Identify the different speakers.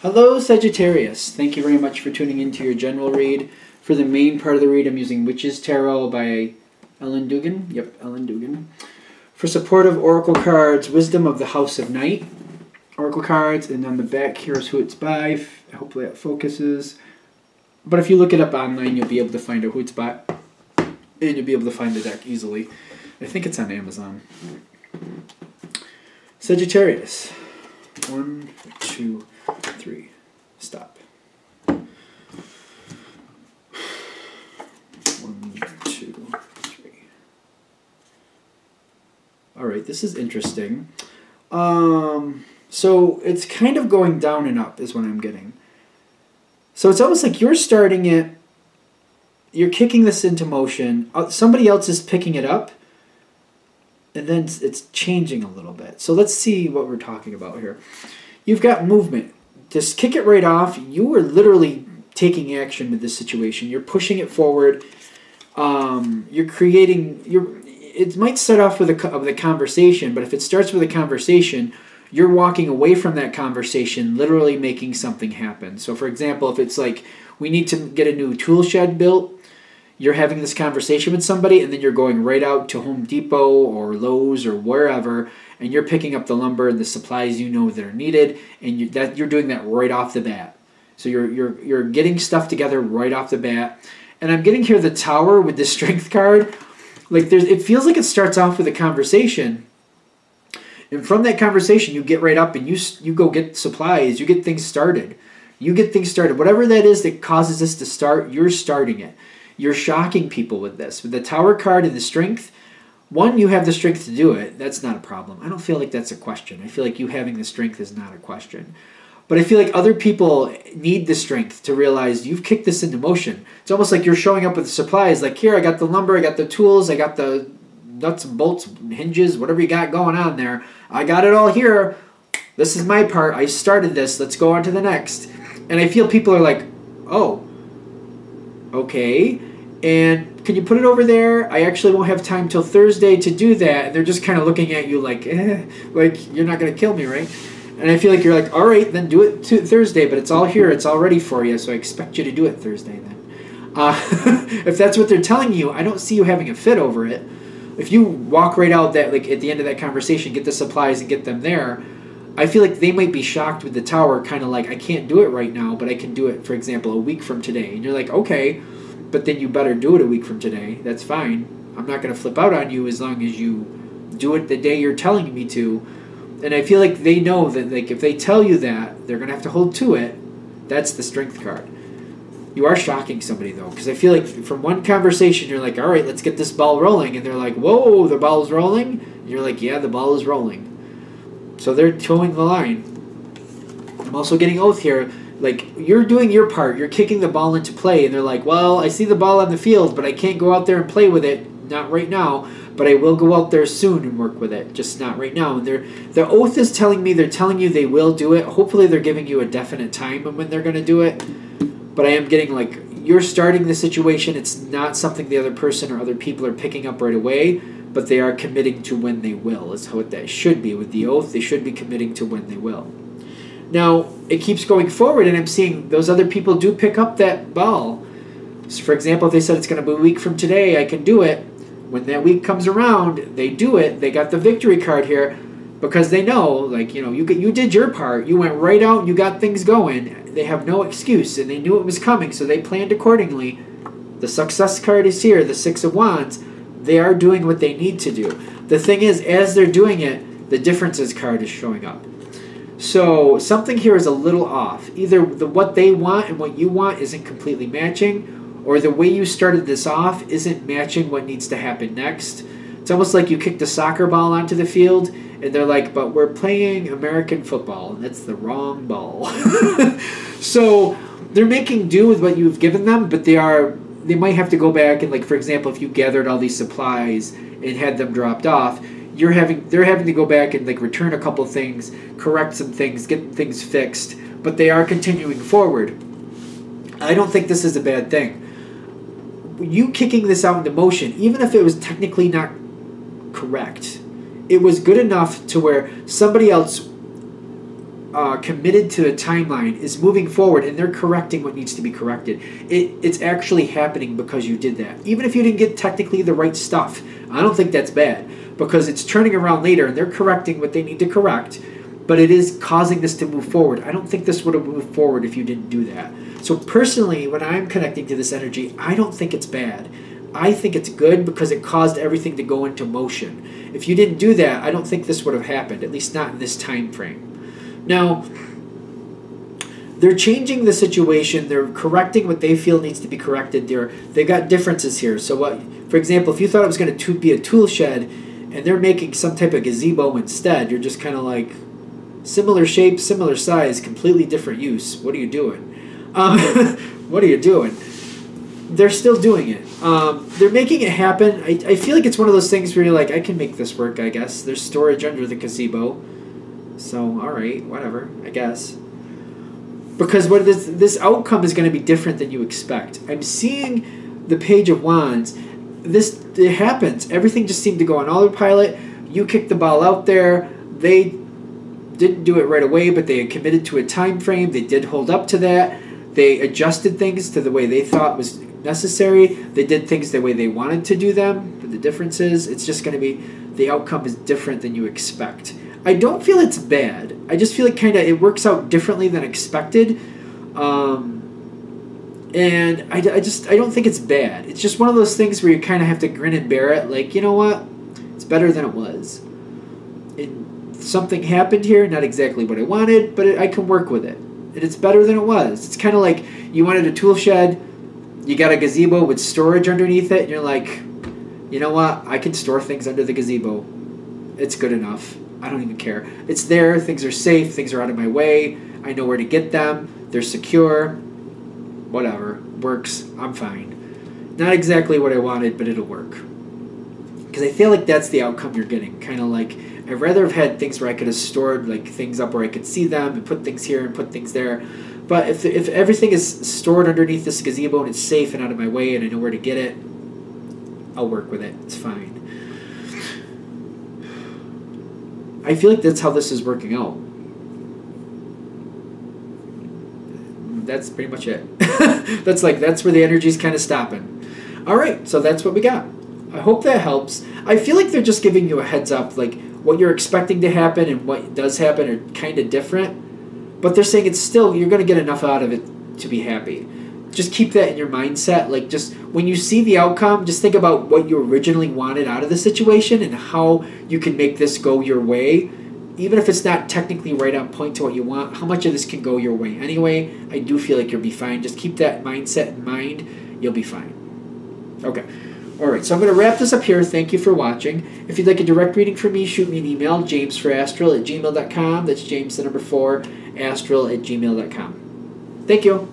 Speaker 1: Hello, Sagittarius. Thank you very much for tuning into your general read. For the main part of the read, I'm using Witch's Tarot by Ellen Dugan. Yep, Ellen Dugan. For supportive oracle cards, Wisdom of the House of Night. Oracle cards, and on the back, here's who it's by. Hopefully that focuses. But if you look it up online, you'll be able to find out who it's by. And you'll be able to find the deck easily. I think it's on Amazon. Sagittarius. 1, 2, 3. Stop. 1, 2, 3. Alright, this is interesting. So it's kind of going down and up is what I'm getting. So it's almost like you're starting it, you're kicking this into motion, somebody else is picking it up, and then it's changing a little bit. So let's see what we're talking about here. You've got movement. Just kick it right off. You are literally taking action with this situation. You're pushing it forward. You're creating... It might start off with a conversation, but if it starts with a conversation, you're walking away from that conversation, literally making something happen. So for example, if it's like, we need to get a new tool shed built, you're having this conversation with somebody, and then you're going right out to Home Depot or Lowe's or wherever, and you're picking up the lumber and the supplies you know that are needed, and you're doing that right off the bat. So you're getting stuff together right off the bat. And I'm getting here the Tower with the Strength card. Like it feels like it starts off with a conversation, and from that conversation you get right up and you go get supplies, you get things started. You get things started. Whatever that is that causes this to start, you're starting it. You're shocking people with this. With the Tower card and the Strength, one, you have the strength to do it. That's not a problem. I don't feel like that's a question. I feel like you having the strength is not a question. But I feel like other people need the strength to realize you've kicked this into motion. It's almost like you're showing up with the supplies. Like, here, I got the lumber, I got the tools, I got the nuts and bolts, hinges, whatever you got going on there. I got it all here. This is my part. I started this. Let's go on to the next. And I feel people are like, oh, okay. And can you put it over there? I actually won't have time till Thursday to do that. And they're just kind of looking at you like, like you're not going to kill me, right? And I feel like you're like, all right, then do it Thursday, but it's all here. It's all ready for you, so I expect you to do it Thursday then. If that's what they're telling you, I don't see you having a fit over it. If you walk right out that, like at the end of that conversation, get the supplies and get them there, I feel like they might be shocked with the Tower, kind of like, I can't do it right now, but I can do it, for example, a week from today. And you're like, okay, but then you better do it a week from today. That's fine. I'm not going to flip out on you as long as you do it the day you're telling me to. And I feel like they know that, like, if they tell you that, they're going to have to hold to it. That's the Strength card. You are shocking somebody, though, because I feel like from one conversation, you're like, all right, let's get this ball rolling. And they're like, whoa, the ball's rolling? And you're like, yeah, the ball is rolling. So they're towing the line. I'm also getting oath here. Like, you're doing your part. You're kicking the ball into play. And they're like, well, I see the ball on the field, but I can't go out there and play with it. Not right now. But I will go out there soon and work with it. Just not right now. And the oath is telling me, they're telling you they will do it. Hopefully they're giving you a definite time of when they're going to do it. But I am getting, like, you're starting the situation. It's not something the other person or other people are picking up right away. But they are committing to when they will, is what that should be. With the oath, they should be committing to when they will. Now, it keeps going forward, and I'm seeing those other people do pick up that ball. So, for example, if they said it's going to be a week from today, I can do it. When that week comes around, they do it. They got the victory card here because they know, like, you know, you did your part. You went right out and you got things going. They have no excuse, and they knew it was coming, so they planned accordingly. The success card is here, the Six of Wands. They are doing what they need to do. The thing is, as they're doing it, the differences card is showing up. So something here is a little off. Either what they want and what you want isn't completely matching, or the way you started this off isn't matching what needs to happen next. It's almost like you kicked a soccer ball onto the field, and they're like, but we're playing American football, and that's the wrong ball. So they're making do with what you've given them, but they might have to go back and, like, for example, if you gathered all these supplies and had them dropped off, they're having to go back and, like, return a couple things, correct some things, get things fixed, but they are continuing forward. I don't think this is a bad thing. You kicking this out into motion, even if it was technically not correct, it was good enough to where somebody else committed to a timeline, is moving forward, and they're correcting what needs to be corrected. It's actually happening because you did that. Even if you didn't get technically the right stuff, I don't think that's bad, because it's turning around later and they're correcting what they need to correct, but it is causing this to move forward. I don't think this would have moved forward if you didn't do that. So personally, when I'm connecting to this energy, I don't think it's bad. I think it's good because it caused everything to go into motion. If you didn't do that, I don't think this would have happened, at least not in this time frame. Now, they're changing the situation. They're correcting what they feel needs to be corrected. They got differences here. So, what, for example, if you thought it was going to be a tool shed, and they're making some type of gazebo instead, you're just kind of like, similar shape, similar size, completely different use. What are you doing? What are you doing? They're still doing it. They're making it happen. I feel like it's one of those things where you're like, I can make this work, I guess. There's storage under the gazebo. So, alright, whatever, I guess. Because what this outcome is going to be different than you expect. I'm seeing the Page of Wands. It happens. Everything just seemed to go on autopilot. You kicked the ball out there. They didn't do it right away, but they had committed to a time frame. They did hold up to that. They adjusted things to the way they thought was necessary. They did things the way they wanted to do them. But the difference is, it's just going to be, the outcome is different than you expect. I don't feel it's bad. I just feel like kind of it works out differently than expected. And I don't think it's bad. It's just one of those things where you kind of have to grin and bear it. Like, you know what? It's better than it was. Something happened here, not exactly what I wanted, but I can work with it. And it's better than it was. It's kind of like you wanted a tool shed, you got a gazebo with storage underneath it, and you're like, you know what? I can store things under the gazebo. It's good enough. I don't even care. It's there. Things are safe. Things are out of my way. I know where to get them. They're secure. Whatever. Works. I'm fine. Not exactly what I wanted, but it'll work. Because I feel like that's the outcome you're getting. Kind of like, I'd rather have had things where I could have stored like things up where I could see them and put things here and put things there. But if everything is stored underneath this gazebo and it's safe and out of my way and I know where to get it, I'll work with it. It's fine. I feel like that's how this is working out. That's pretty much it. That's where the energy's kind of stopping. All right, so that's what we got. I hope that helps. I feel like they're just giving you a heads up, like what you're expecting to happen and what does happen are kind of different. But they're saying it's still, you're going to get enough out of it to be happy. Just keep that in your mindset. Like, just when you see the outcome, just think about what you originally wanted out of the situation and how you can make this go your way. Even if it's not technically right on point to what you want, how much of this can go your way anyway. I do feel like you'll be fine. Just keep that mindset in mind. You'll be fine. Okay. All right, so I'm going to wrap this up here. Thank you for watching. If you'd like a direct reading from me, shoot me an email, jamesforastral@gmail.com. That's James, the number 4, astral@gmail.com. Thank you.